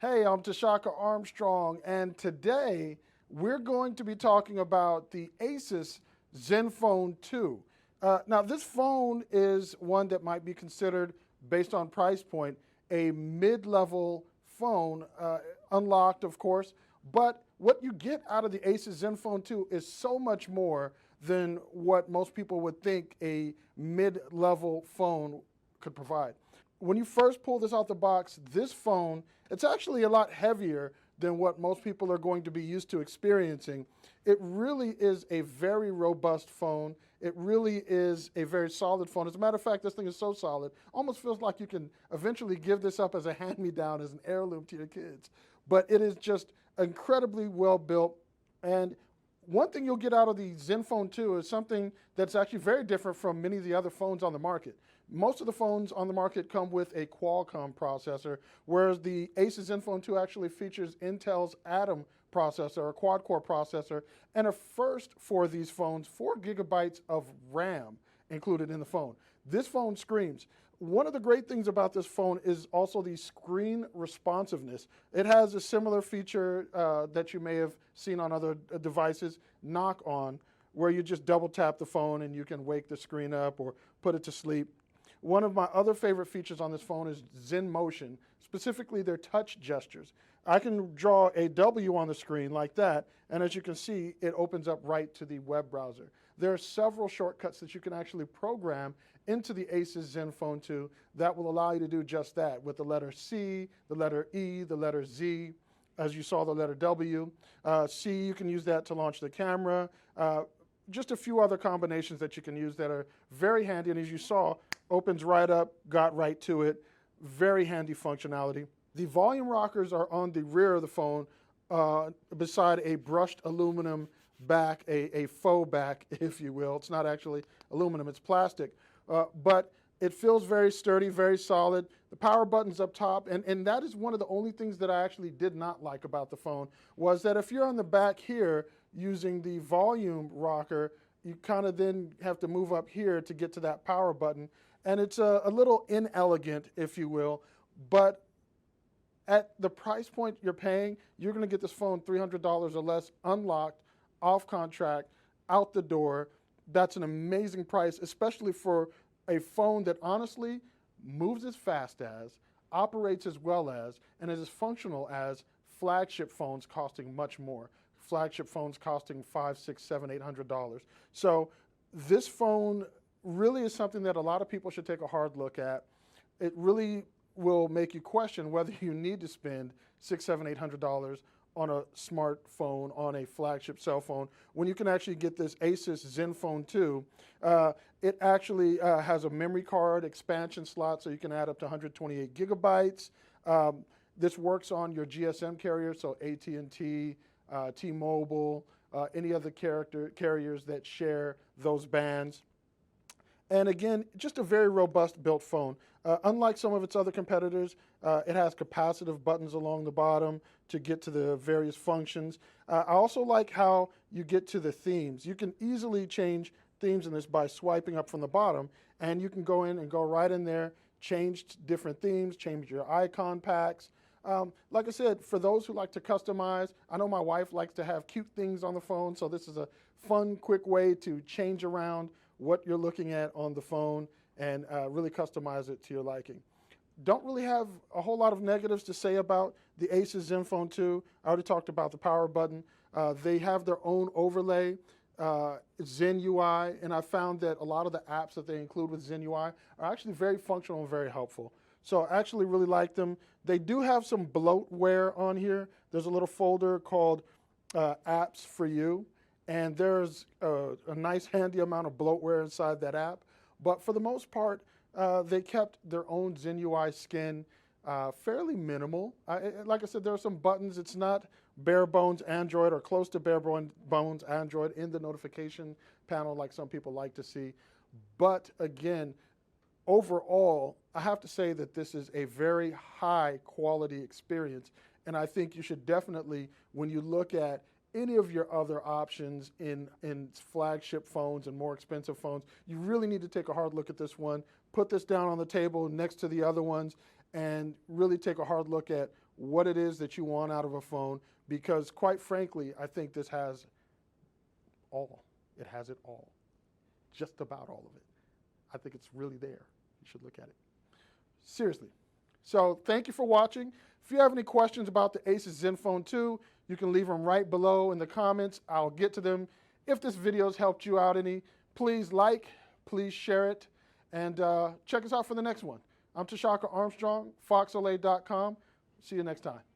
Hey, I'm Tashaka Armstrong, and today we're going to be talking about the Asus Zenfone 2. Now, this phone is one that might be considered, based on price point, a mid-level phone, unlocked, of course, but what you get out of the Asus Zenfone 2 is so much more than what most people would think a mid-level phone could provide. When you first pull this out the box, this phone, it's actually a lot heavier than what most people are going to be used to experiencing. It really is a very robust phone. It really is a very solid phone. As a matter of fact, this thing is so solid, almost feels like you can eventually give this up as a hand-me-down, as an heirloom to your kids. But it is just incredibly well built. And one thing you'll get out of the Zenfone 2 is something that's actually very different from many of the other phones on the market. Most of the phones on the market come with a Qualcomm processor, whereas the Asus Zenfone 2 actually features Intel's Atom processor, a quad-core processor, and a first for these phones, 4 gigabytes of RAM included in the phone. This phone screams. One of the great things about this phone is also the screen responsiveness. It has a similar feature that you may have seen on other devices, Knock On, where you just double tap the phone and you can wake the screen up or put it to sleep. One of my other favorite features on this phone is Zen Motion, specifically their touch gestures. I can draw a W on the screen like that, and as you can see, it opens up right to the web browser. There are several shortcuts that you can actually program into the Asus Zenfone 2 that will allow you to do just that, with the letter C, the letter E, the letter Z. As you saw, the letter W. C, you can use that to launch the camera. Just a few other combinations that you can use that are very handy, and as you saw, opens right up, got right to it. Very handy functionality. The volume rockers are on the rear of the phone beside a brushed aluminum back, a faux back, if you will. It's not actually aluminum, it's plastic. But it feels very sturdy, very solid. The power button's up top, and that is one of the only things that I actually did not like about the phone, was that if you're on the back here using the volume rocker, you kind of then have to move up here to get to that power button. And it's a little inelegant, if you will, but at the price point you're paying, you're going to get this phone $300 or less, unlocked, off contract, out the door. That's an amazing price, especially for a phone that honestly moves as fast as, operates as well as, and is as functional as flagship phones costing much more. Flagship phones costing $500, $600, $700, $800. So this phone really is something that a lot of people should take a hard look at. It really will make you question whether you need to spend $600, $700, $800 on a smartphone, on a flagship cell phone, when you can actually get this Asus Zenfone 2. It actually has a memory card expansion slot, so you can add up to 128 gigabytes. This works on your GSM carrier, so AT&T, T-Mobile, any other carriers that share those bands. And again, just a very robust built phone. Unlike some of its other competitors, it has capacitive buttons along the bottom to get to the various functions. I also like how you get to the themes. You can easily change themes in this by swiping up from the bottom, and you can go in and go right in there, change different themes, change your icon packs. Like I said, for those who like to customize, I know my wife likes to have cute things on the phone, so this is a fun, quick way to change around what you're looking at on the phone and really customize it to your liking. Don't really have a whole lot of negatives to say about the Asus Zenfone 2. I already talked about the power button. They have their own overlay, Zen UI, and I found that a lot of the apps that they include with Zen UI are actually very functional and very helpful. So I actually really like them. They do have some bloatware on here. There's a little folder called Apps for You, and there's a nice handy amount of bloatware inside that app. But for the most part, they kept their own Zen UI skin fairly minimal. Like I said, there are some buttons. It's not bare bones Android or close to bare bones Android in the notification panel like some people like to see. But again, overall, I have to say that this is a very high quality experience, and I think you should definitely, when you look at any of your other options in flagship phones and more expensive phones, you really need to take a hard look at this one. Put this down on the table next to the other ones and really take a hard look at what it is that you want out of a phone, because quite frankly, I think this has all. It has it all. Just about all of it. I think it's really there. You should look at it. Seriously. So thank you for watching. If you have any questions about the Asus Zenfone 2, you can leave them right below in the comments. I'll get to them. If this video has helped you out any, please like, please share it, and check us out for the next one. I'm Tashaka Armstrong, foxla.com. See you next time.